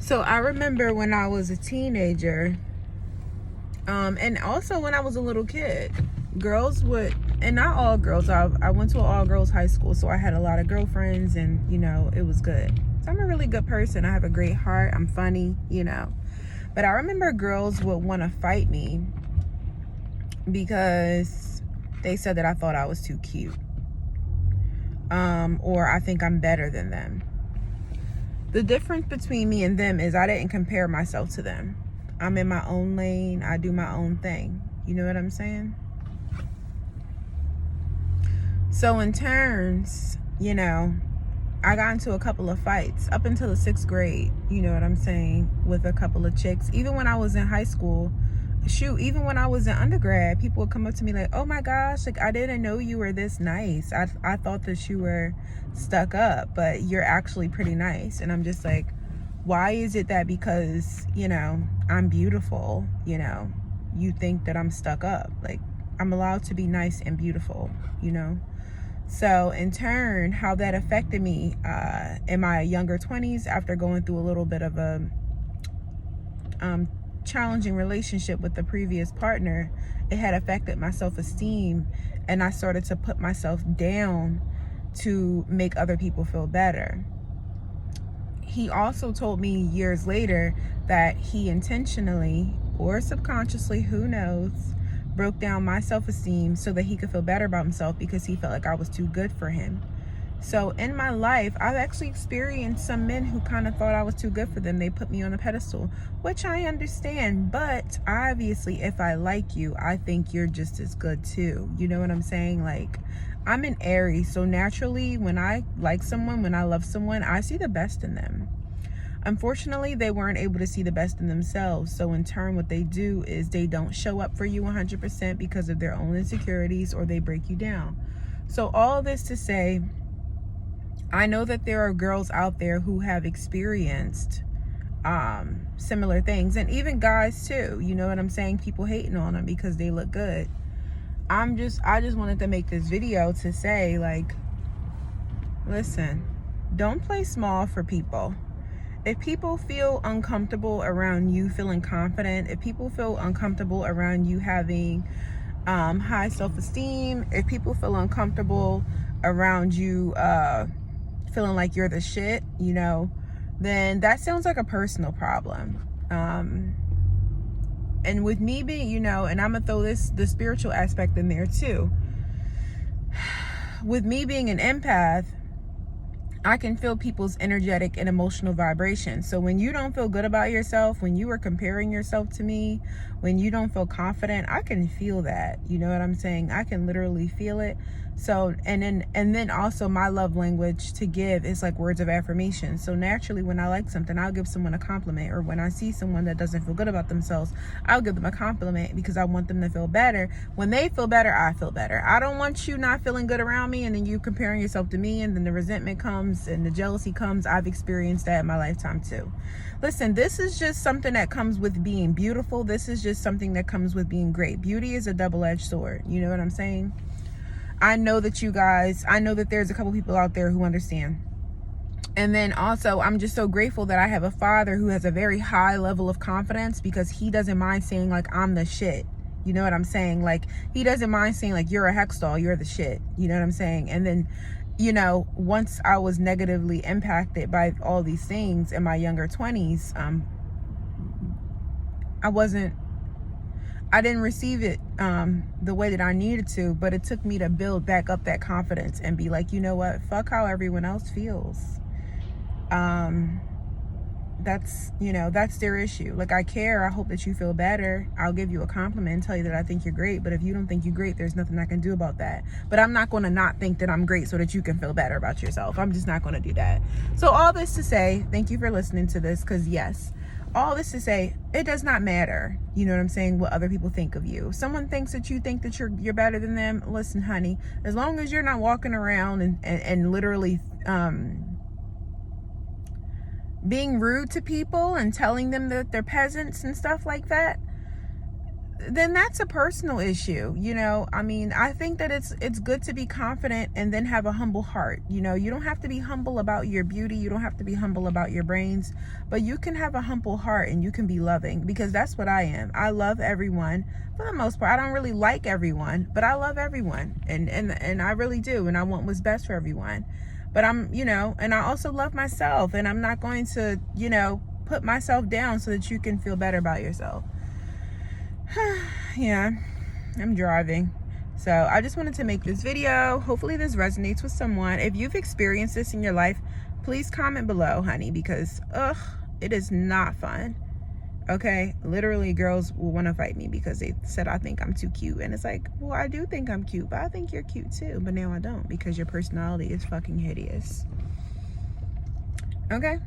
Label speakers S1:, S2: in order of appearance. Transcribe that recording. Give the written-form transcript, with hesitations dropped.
S1: So I remember when I was a teenager, and also when I was a little kid, girls would, and not all girls, I went to an all-girls high school, so I had a lot of girlfriends, and, you know, it was good. So I'm a really good person. I have a great heart. I'm funny, you know. But I remember girls would want to fight me because they said that I thought I was too cute. Or I think I'm better than them. The difference between me and them is I didn't compare myself to them. I'm in my own lane. I do my own thing. You know what I'm saying? So in turns, you know, I got into a couple of fights up until the 6th grade, you know what I'm saying, with a couple of chicks. Even when I was in high school, even when I was in undergrad, people would come up to me like, oh my gosh, like, I didn't know you were this nice. I thought that you were stuck up, but you're actually pretty nice. And I'm just like, why is it that because, you know, I'm beautiful, you know, you think that I'm stuck up? Like, I'm allowed to be nice and beautiful, you know? So in turn, how that affected me in my younger 20s, after going through a little bit of a challenging relationship with the previous partner, it had affected my self-esteem, and I started to put myself down to make other people feel better. He also told me years later that he intentionally or subconsciously, who knows, broke down my self-esteem so that he could feel better about himself because he felt like I was too good for him. So in my life, I've actually experienced some men who kind of thought I was too good for them. They put me on a pedestal, which I understand. But obviously, if I like you, I think you're just as good too. You know what I'm saying? Like, I'm an Aries, so naturally, when I like someone, when I love someone, I see the best in them. Unfortunately, they weren't able to see the best in themselves. So in turn, what they do is they don't show up for you 100% because of their own insecurities, or they break you down. So all this to say, I know that there are girls out there who have experienced similar things, and even guys too. You know what I'm saying? People hating on them because they look good. I just wanted to make this video to say, like, listen, don't play small for people. If people feel uncomfortable around you feeling confident, if people feel uncomfortable around you having high self-esteem, if people feel uncomfortable around you feeling like you're the shit, you know, then that sounds like a personal problem. And with me being, you know, and I'm gonna throw the spiritual aspect in there too. With me being an empath, I can feel people's energetic and emotional vibration. So when you don't feel good about yourself, when you are comparing yourself to me, when you don't feel confident, I can feel that. You know what I'm saying? I can literally feel it. So, and then also my love language to give is like words of affirmation. So naturally, when I like something, I'll give someone a compliment. Or when I see someone that doesn't feel good about themselves, I'll give them a compliment because I want them to feel better. When they feel better, I feel better. I don't want you not feeling good around me and then you comparing yourself to me, and then the resentment comes and the jealousy comes. I've experienced that in my lifetime too. Listen, this is just something that comes with being beautiful. This is just something that comes with being great. Beauty is a double-edged sword. You know what I'm saying? I know that there's a couple people out there who understand. And then also, I'm just so grateful that I have a father who has a very high level of confidence, because he doesn't mind saying, like, I'm the shit. You know what I'm saying? Like, he doesn't mind saying, like, you're a hex doll, you're the shit. You know what I'm saying? And then, you know, once I was negatively impacted by all these things in my younger 20s, I didn't receive it the way that I needed to, but it took me to build back up that confidence and be like, you know what, fuck how everyone else feels. That's, you know, that's their issue. Like, I care. I hope that you feel better. I'll give you a compliment and tell you that I think you're great. But if you don't think you're great, there's nothing I can do about that. But I'm not going to not think that I'm great so that you can feel better about yourself. I'm just not going to do that. So all this to say, thank you for listening to this, because yes, all this to say, it does not matter, you know what I'm saying, what other people think of you. If someone thinks that you think that you're better than them, listen, honey, as long as you're not walking around and literally being rude to people and telling them that they're peasants and stuff like that, then that's a personal issue. You know, I mean, I think that it's good to be confident and then have a humble heart. You know, you don't have to be humble about your beauty. You don't have to be humble about your brains, but you can have a humble heart and you can be loving, because that's what I am. I love everyone for the most part. I don't really like everyone, but I love everyone, and I really do, and I want what's best for everyone. But I'm, you know, and I also love myself, and I'm not going to, you know, put myself down so that you can feel better about yourself. Yeah, I'm driving. So I just wanted to make this video. Hopefully this resonates with someone. If you've experienced this in your life, please comment below, honey, because it is not fun. Okay, literally girls will want to fight me because they said I think I'm too cute, and it's like, well, I do think I'm cute, but I think you're cute too, but now I don't, because your personality is fucking hideous. Okay.